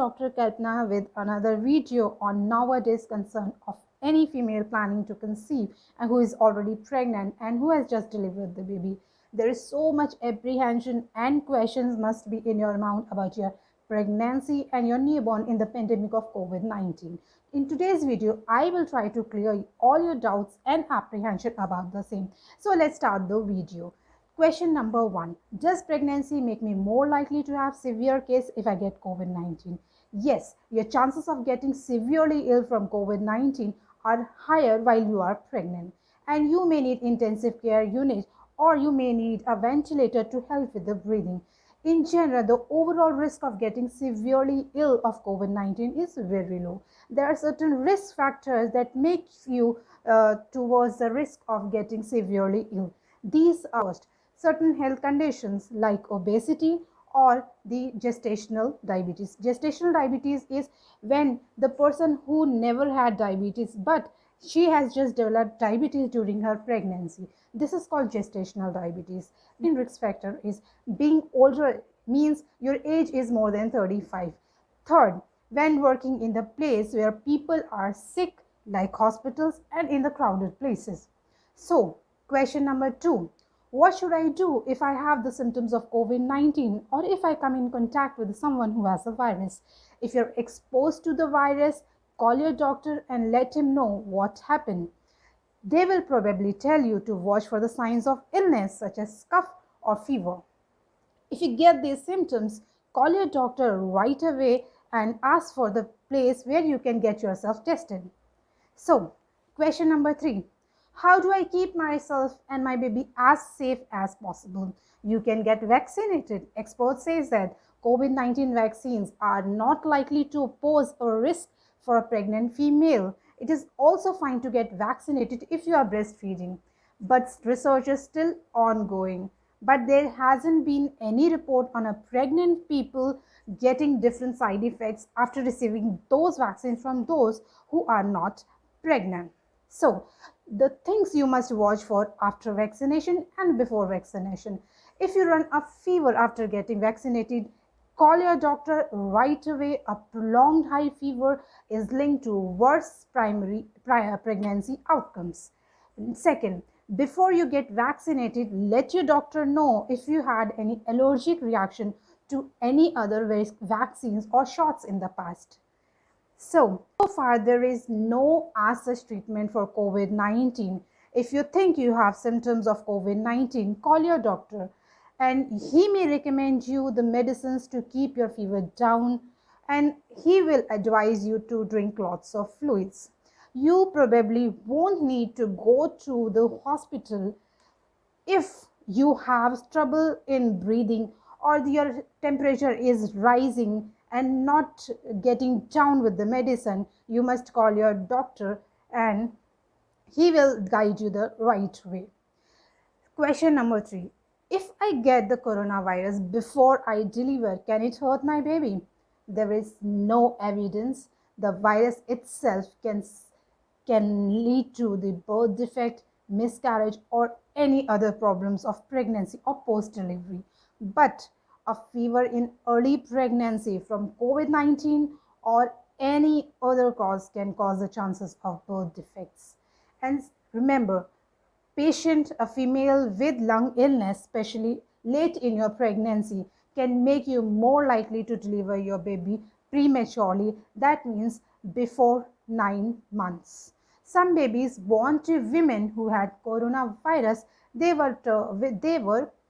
Dr. Kalpana with another video on nowadays concern of any female planning to conceive and who is already pregnant and who has just delivered the baby. There is so much apprehension and questions must be in your mind about your pregnancy and your newborn in the pandemic of COVID-19. In today's video, I will try to clear all your doubts and apprehension about the same. So let's start the video. Question number 1. Does pregnancy make me more likely to have severe case if I get COVID-19? Yes, your chances of getting severely ill from COVID-19 are higher while you are pregnant. And you may need intensive care unit or you may need a ventilator to help with the breathing. In general, the overall risk of getting severely ill of COVID-19 is very low. There are certain risk factors that make you towards the risk of getting severely ill. These are certain health conditions like obesity or the gestational diabetes. Gestational diabetes is when the person who never had diabetes but she has just developed diabetes during her pregnancy. This is called gestational diabetes. The risk factor is being older, means your age is more than 35. Third, when working in the place where people are sick like hospitals and in the crowded places. So, question number 2. What should I do if I have the symptoms of COVID-19 or if I come in contact with someone who has the virus? If you're exposed to the virus, call your doctor and let him know what happened. They will probably tell you to watch for the signs of illness such as cough or fever. If you get these symptoms, call your doctor right away and ask for the place where you can get yourself tested. So, question number 3. How do I keep myself and my baby as safe as possible? You can get vaccinated. Experts say that COVID-19 vaccines are not likely to pose a risk for a pregnant female. It is also fine to get vaccinated if you are breastfeeding. But research is still ongoing. But there hasn't been any report on a pregnant people getting different side effects after receiving those vaccines from those who are not pregnant. So, the things you must watch for after vaccination and before vaccination. If you run a fever after getting vaccinated, call your doctor right away. A prolonged high fever is linked to worse prior pregnancy outcomes. Second, before you get vaccinated, let your doctor know if you had any allergic reaction to any other vaccines or shots in the past. So far there is no as such treatment for COVID-19. If you think you have symptoms of COVID-19, call your doctor and he may recommend you the medicines to keep your fever down and he will advise you to drink lots of fluids. You probably won't need to go to the hospital if you have trouble in breathing or your temperature is rising and not getting down with the medicine. You must call your doctor and he will guide you the right way. Question number 3. If I get the coronavirus before I deliver, can it hurt my baby? There is no evidence. The virus itself can lead to the birth defect, miscarriage, or any other problems of pregnancy or post-delivery. But a fever in early pregnancy from COVID-19 or any other cause can cause the chances of birth defects. And remember, a female with lung illness, especially late in your pregnancy, can make you more likely to deliver your baby prematurely. That means before 9 months. Some babies born to women who had coronavirus, they were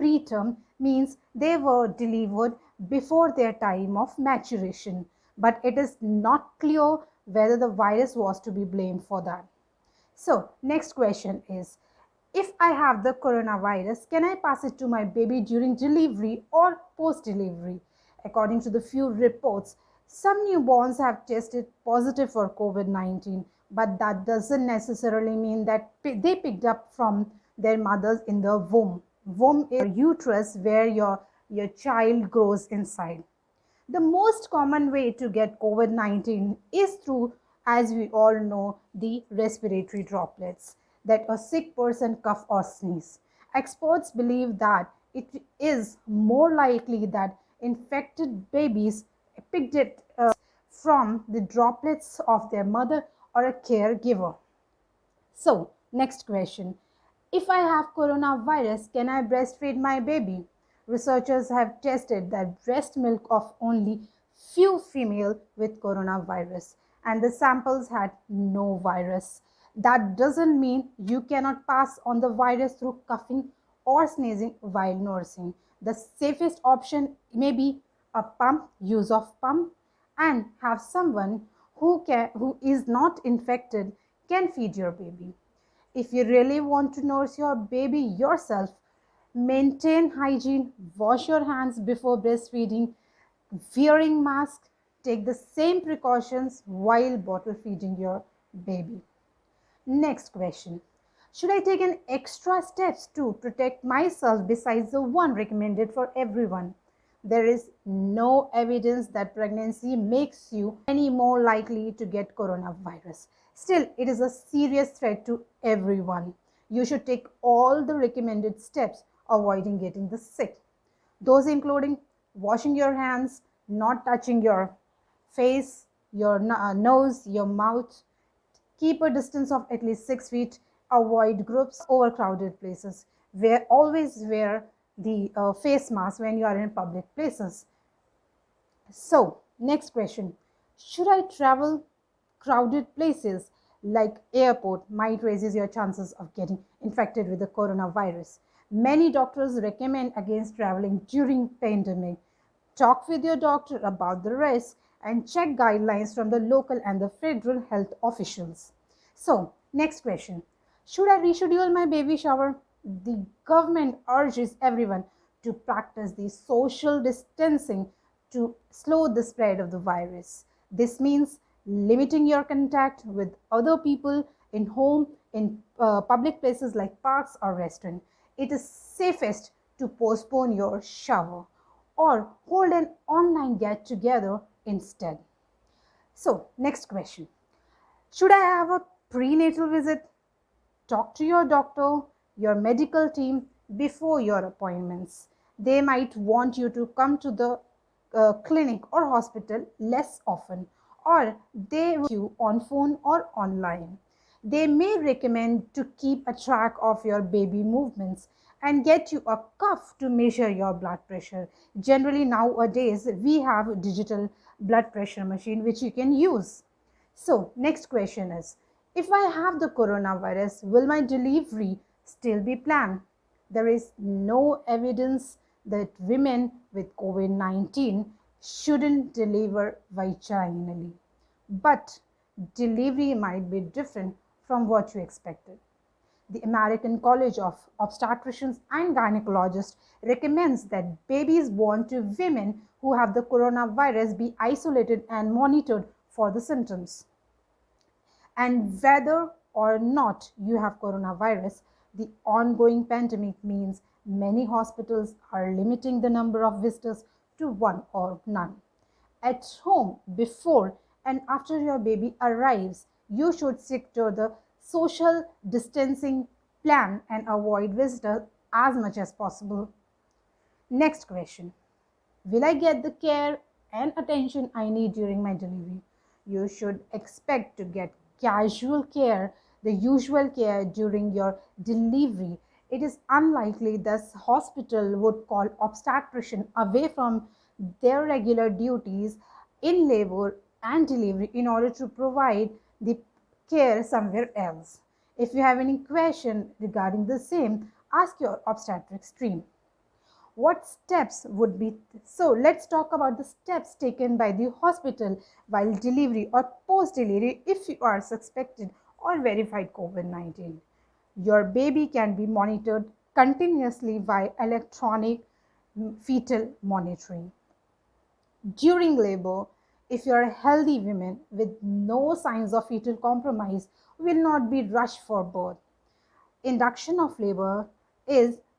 preterm, means they were delivered before their time of maturation. But it is not clear whether the virus was to be blamed for that. So, next question is, if I have the coronavirus, can I pass it to my baby during delivery or post-delivery? According to the few reports, some newborns have tested positive for COVID-19, but that doesn't necessarily mean that they picked up from their mothers in the womb. Womb is uterus where your child grows inside. The most common way to get COVID-19 is through, as we all know, the respiratory droplets that a sick person cough or sneeze. Experts believe that it is more likely that infected babies picked it from the droplets of their mother or a caregiver. So, next question. If I have coronavirus, can I breastfeed my baby? Researchers have tested that breast milk of only few female with coronavirus and the samples had no virus. That doesn't mean you cannot pass on the virus through coughing or sneezing while nursing. The safest option may be a pump, use of pump, and have someone who is not infected can feed your baby. If you really want to nurse your baby yourself, maintain hygiene, wash your hands before breastfeeding, wearing mask, take the same precautions while bottle feeding your baby. Next question. Should I take an extra steps to protect myself besides the one recommended for everyone? There is no evidence that pregnancy makes you any more likely to get coronavirus. Still, it is a serious threat to everyone. You should take all the recommended steps avoiding getting the sick. Those including washing your hands, not touching your face, your nose, your mouth, keep a distance of at least 6 feet, avoid groups, overcrowded places. Always wear the face mask when you are in public places. So, next question. Should I travel crowded places like airport might raises your chances of getting infected with the coronavirus? Many doctors recommend against traveling during pandemic. Talk with your doctor about the risk and check guidelines from the local and the federal health officials. So, next question. Should I reschedule my baby shower? The government urges everyone to practice the social distancing to slow the spread of the virus. This means limiting your contact with other people in home, in public places like parks or restaurants. It is safest to postpone your shower or hold an online get together instead. So, next question. Should I have a prenatal visit? Talk to your doctor, your medical team before your appointments. They might want you to come to the clinic or hospital less often, or they will you on phone or online. They may recommend to keep a track of your baby movements and get you a cuff to measure your blood pressure. Generally nowadays we have a digital blood pressure machine which you can use. So next question is, if I have the coronavirus, will my delivery still be planned? There is no evidence that women with COVID-19 shouldn't deliver vaginally, but delivery might be different from what you expected. The American College of Obstetricians and Gynecologists recommends that babies born to women who have the coronavirus be isolated and monitored for the symptoms. And whether or not you have coronavirus, the ongoing pandemic means many hospitals are limiting the number of visitors to one or none. At home, before and after your baby arrives, you should stick to the social distancing plan and avoid visitors as much as possible. Next question. Will I get the care and attention I need during my delivery? You should expect to get casual care, the usual care during your delivery. It is unlikely this hospital would call obstetrician away from their regular duties in labor and delivery in order to provide the care somewhere else. If you have any question regarding the same, ask your obstetrics team. What steps would be so let's talk about the steps taken by the hospital while delivery or post delivery if you are suspected or verified COVID-19. Your baby can be monitored continuously by electronic fetal monitoring. During labor, if you are a healthy woman with no signs of fetal compromise, will not be rushed for birth. Induction of labor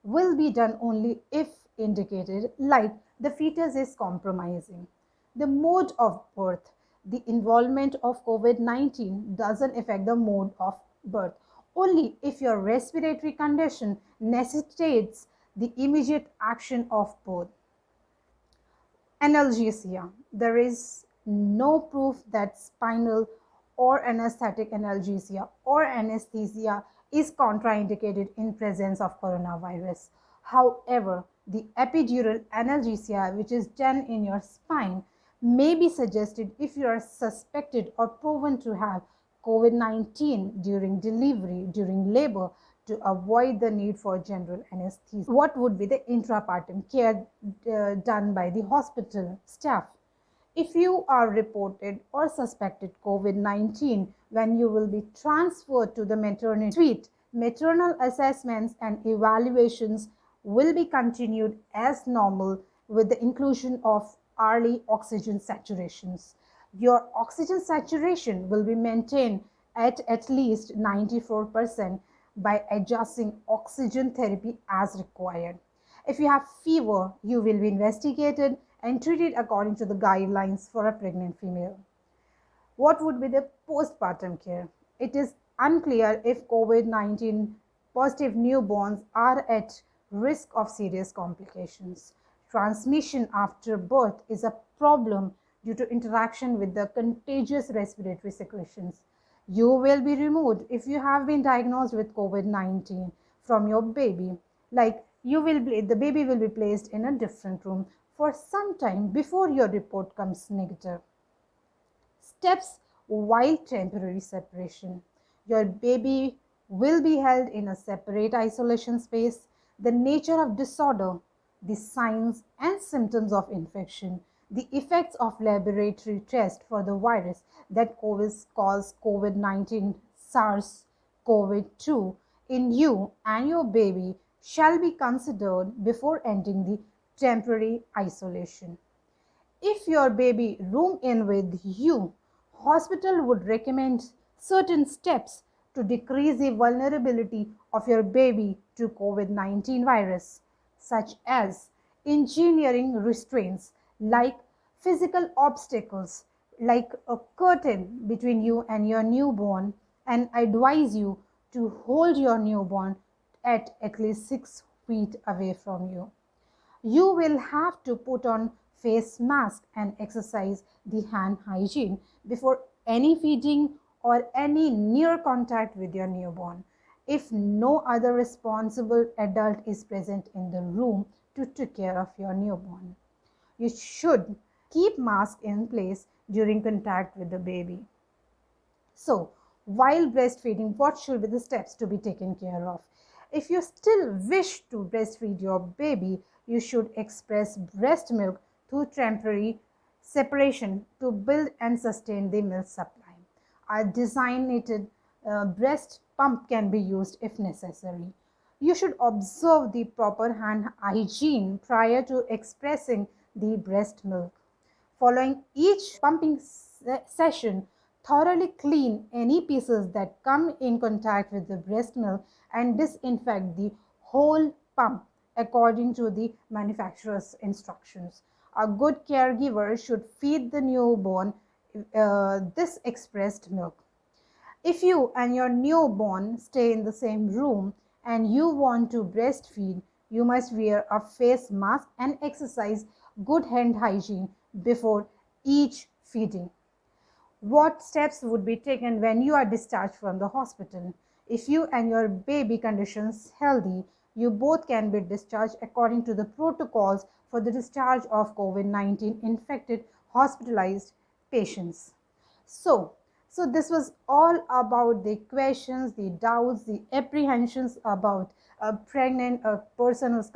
will be done only if indicated, like the fetus is compromising. The mode of birth, the involvement of COVID-19 doesn't affect the mode of birth. Only if your respiratory condition necessitates the immediate action of birth. Analgesia. There is no proof that spinal or anesthetic analgesia or anesthesia is contraindicated in presence of coronavirus. However, the epidural analgesia, which is done in your spine, may be suggested if you are suspected or proven to have COVID-19 during delivery, during labor, to avoid the need for general anesthesia. What would be the intrapartum care done by the hospital staff? If you are reported or suspected COVID-19, when you will be transferred to the maternity suite, maternal assessments and evaluations will be continued as normal with the inclusion of early oxygen saturations. Your oxygen saturation will be maintained at least 94% by adjusting oxygen therapy as required. If you have fever, you will be investigated and treated according to the guidelines for a pregnant female. What would be the postpartum care? It is unclear if COVID-19 positive newborns are at risk of serious complications. Transmission after birth is a problem due to interaction with the contagious respiratory secretions. You will be removed if you have been diagnosed with COVID-19 from your baby. Like the baby will be placed in a different room for some time before your report comes negative. Steps while temporary separation. Your baby will be held in a separate isolation space. The nature of disorder, the signs and symptoms of infection, the effects of laboratory test for the virus that cause COVID-19 SARS-CoV-2 in you and your baby shall be considered before ending the temporary isolation. If your baby room in with you, hospital would recommend certain steps to decrease the vulnerability of your baby to COVID-19 virus, such as engineering restraints like physical obstacles like a curtain between you and your newborn, and advise you to hold your newborn at least 6 feet away from you. You will have to put on face mask and exercise the hand hygiene before any feeding or any near contact with your newborn. If no other responsible adult is present in the room to take care of your newborn, you should keep mask in place during contact with the baby. So, while breastfeeding, what should be the steps to be taken care of? If you still wish to breastfeed your baby, you should express breast milk through temporary separation to build and sustain the milk supply. A designated breast pump can be used if necessary. You should observe the proper hand hygiene prior to expressing the breast milk. Following each pumping session, thoroughly clean any pieces that come in contact with the breast milk and disinfect the whole pump according to the manufacturer's instructions. A good caregiver should feed the newborn this expressed milk. If you and your newborn stay in the same room and you want to breastfeed, you must wear a face mask and exercise good hand hygiene before each feeding. What steps would be taken when you are discharged from the hospital? If you and your baby conditions healthy, you both can be discharged according to the protocols for the discharge of COVID-19 infected hospitalized patients. So this was all about the questions, the doubts, the apprehensions about a person who's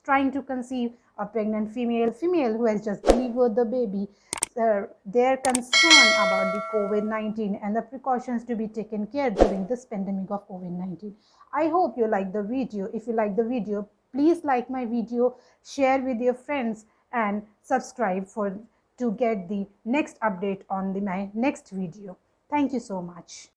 trying to conceive, a pregnant female who has just delivered the baby, their concern about the COVID-19 and the precautions to be taken care during this pandemic of COVID-19. I hope you like the video. If you like the video, please like my video, share with your friends and subscribe to get the next update on my next video. Thank you so much.